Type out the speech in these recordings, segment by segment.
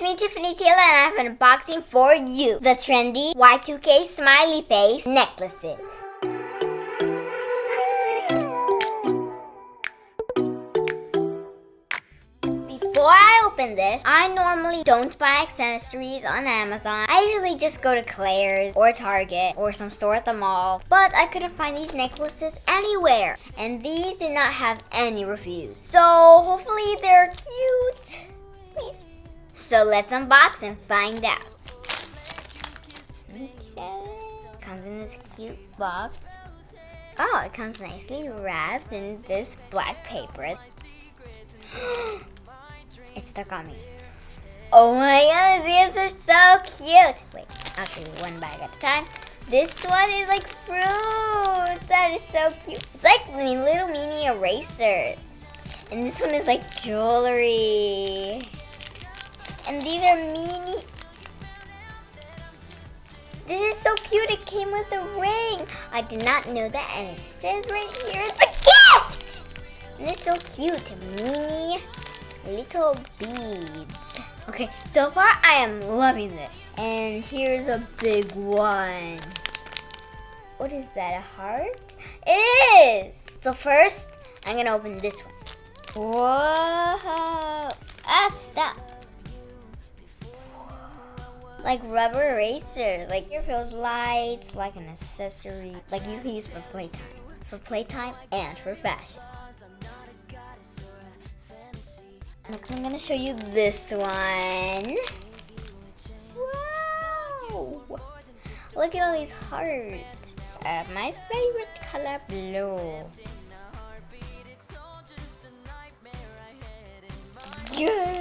it's me, Tiffany Taylor, and I have an unboxing for you. The trendy Y2K smiley face necklaces. Before I open this, I normally don't buy accessories on Amazon. I usually just go to Claire's or Target or some store at the mall. But I couldn't find these necklaces anywhere. And these did not have any reviews. So hopefully they're cute. Please. So let's unbox and find out. Okay. Comes in this cute box. Oh, it comes nicely wrapped in this black paper. It's stuck on me. Oh my god, these are so cute. Wait, I'll show you one bag at a time. This one is like fruit. That is so cute. It's like little mini erasers. And this one is like jewelry. And these are mini. This is so cute. It came with a ring. I did not know that. And it says right here, it's a gift. And they're so cute. Mini little beads. Okay, so far I am loving this. And here's a big one. What is that, a heart? It is! So first, I'm gonna open this one. Whoa! That's that. Like rubber eraser. Like it feels light, like an accessory. Like you can use for playtime. For playtime and for fashion. Next, I'm gonna show you this one. Wow! Look at all these hearts. My favorite color, blue. Yeah.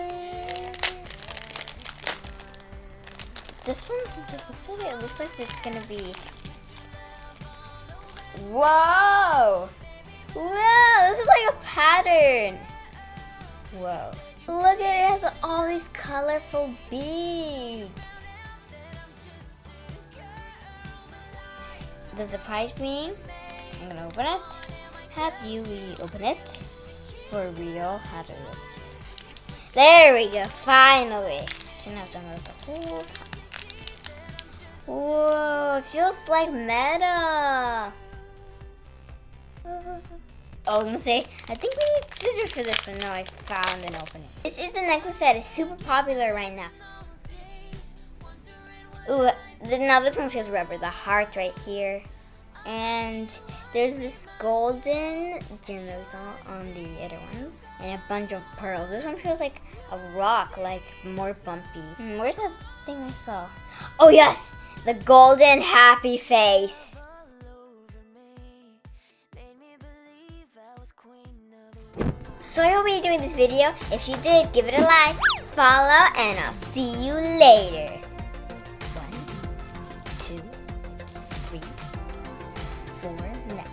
This one's different. It looks like it's gonna be. Whoa! Wow! This is like a pattern. Whoa. Look at it, it has all these colorful beads. The surprise ring, I'm gonna open it. Have you open it? For real, how to open it. There we go, finally. I shouldn't have done that the whole time. Whoa, it feels like metal. Oh, I was gonna say, I think we need scissors for this one. No, I found an opening. This is the necklace that is super popular right now. Ooh, now this one feels rubber. The heart right here. And there's this golden gem that we saw on the other ones. And a bunch of pearls. This one feels like a rock, like more bumpy. Where's that thing I saw? Oh yes! The golden happy face. So I hope you enjoyed this video. If you did, give it a like, follow, and I'll see you later. 1, 2, 3, 4, now.